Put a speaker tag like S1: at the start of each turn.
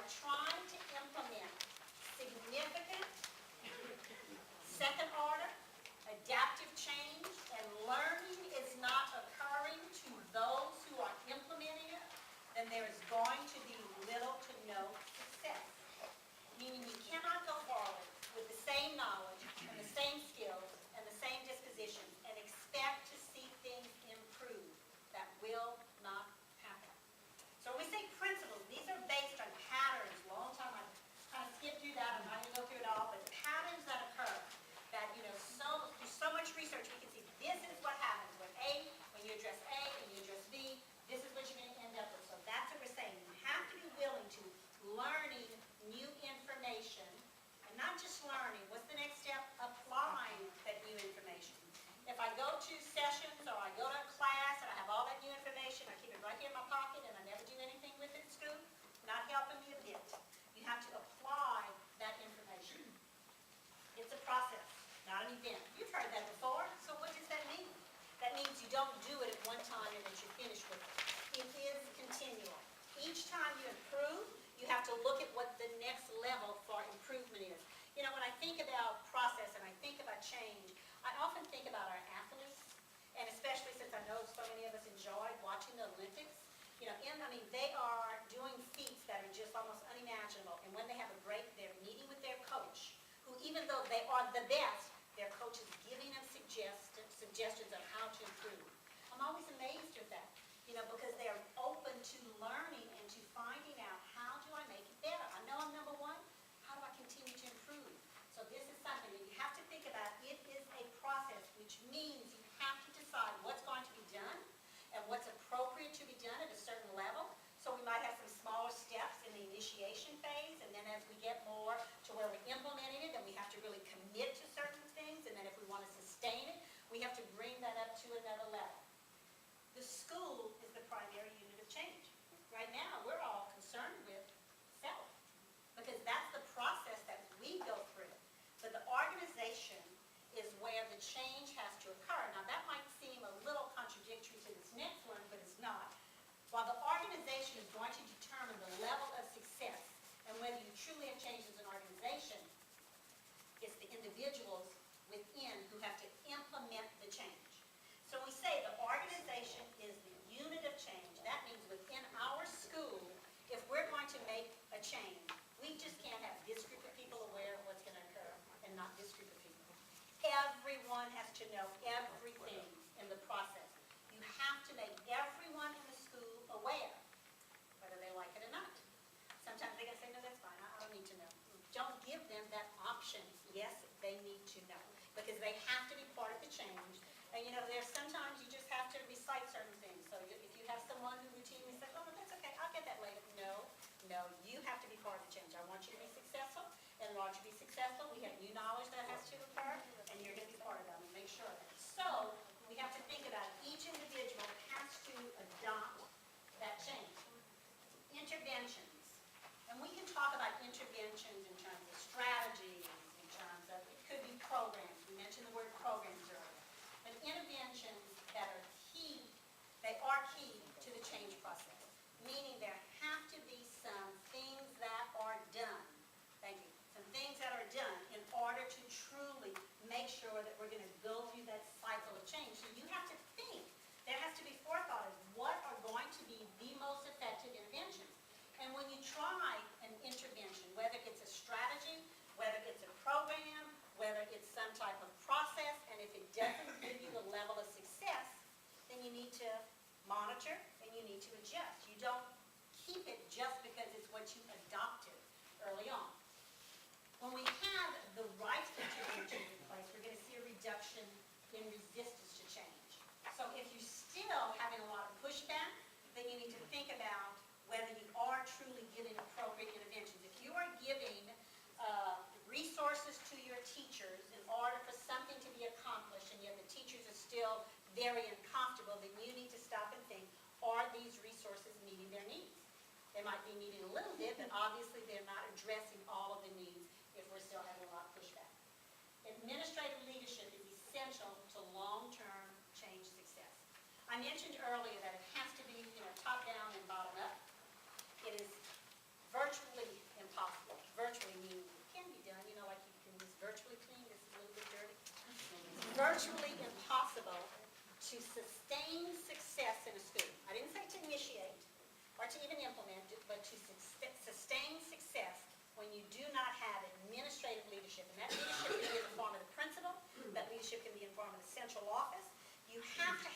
S1: are trying to implement significant, second order, adaptive change, and learning is not occurring to those who are implementing it, then there is going to be little to no success. Meaning you cannot go forward with the same knowledge and the same skills and the same disposition and expect to see things improve. That will not happen. So when we say principles, these are based on patterns. A long time I kind of skipped through that. I'm not going to go through it all, but patterns that occur that, through so much research we can see this is what happens when you address A and you address B, this is what you're going to end up with. So that's what we're saying. You have to be willing to learning new information, and not just learning. What's the next step? Applying that new information. If I go to sessions or I go to a class and I have all that new information, I keep it right here in my pocket and I never do anything with it in school, not helping me a bit. You have to apply that information. It's a process, not an event. You've heard that before, so what does that mean? That means you don't do it at one time and that you're finished with it. It is continual. Each time you improve, you have to look at what the next level for improvement is. When I think about process and I think about change, I often think about our athletes, and especially since I know so many of us enjoy watching the Olympics. They are doing feats that are just almost unimaginable. And when they have a break, they're meeting with their coach, who even though they are the best, their coach is giving them suggestions of how to improve. I'm always amazed at that, because they are open to learning and to finding out how do I make it better. I know I'm number one. How do I continue to improve? So this is something that you have to think about. It is a process, which means you have to decide what's going to be done and what's appropriate to be done at a certain level. So we might have some smaller steps in the initiation phase, and then as we get more to where we're implementing it, then we have to really commit to certain things, and then if we want to sustain it, we have to bring that up to another level. The school is the primary unit of change. Right now, we're all concerned with self, because that's the process that we go through. But the organization is where the change has to occur. Now, that might seem a little contradictory to this next one, but it's not. While the organization is going to determine the level of success and whether you truly have changed as an organization, it's the individuals within who have to implement the change. So we say the organization is the unit of change. That means within our school, if we're going to make a change, we just can't have this group of people aware of what's going to occur and not this group of people. Everyone has to know everything in the process. You have to make everyone in the school aware, whether they like it or not. Sometimes they're going to say, no, that's fine, I don't need to know. Don't give them that option. Yes, they need to know, because they have to be part of the change. And there's sometimes you just have to recite certain things. So if you have someone who routinely says, oh, that's okay, I'll get that later. No, you have to be part of the change. I want you to be successful. And in order to be successful, we have new knowledge that has to occur, and you're going to be part of that. And make sure of that. So we have to think about it. Each individual has to adopt that change. Interventions. And we can talk about interventions in terms of strategies, in terms of, it could be programs. We mentioned the word programs earlier. But interventions that are key, they are key to the change process. Meaning there have to be some things that are done. Thank you. Some things that are done in order to truly make sure that we're going to go through that cycle of change. So you have to think. There has to be forethought of what are going to be the most effective interventions. And when you try an intervention, whether it's a strategy, whether it's a program, whether it's some type of process, and if it doesn't give you the level of success, then you need to monitor and you need to adjust. You don't keep it just because it's what you adopted early on. When we have the right intervention in place, we're going to see a reduction in resistance to change. So if you're still having a lot of pushback, then you need to think about whether you are truly giving appropriate interventions. If you are giving resources to your teachers in order for something to be accomplished, and yet the teachers are still very uncomfortable, then you need to stop and think, are these resources meeting their needs? They might be meeting a little bit, but obviously they're not addressing all of the needs if we're still having a lot of pushback. Administrative leadership is essential to long-term change success. I mentioned earlier that it has to be top-down and bottom-up. It is virtually virtually impossible to sustain success in a school. I didn't say to initiate or to even implement it, but to sustain success when you do not have administrative leadership. And that leadership can be in the form of the principal, that leadership can be in the form of the central office. You have to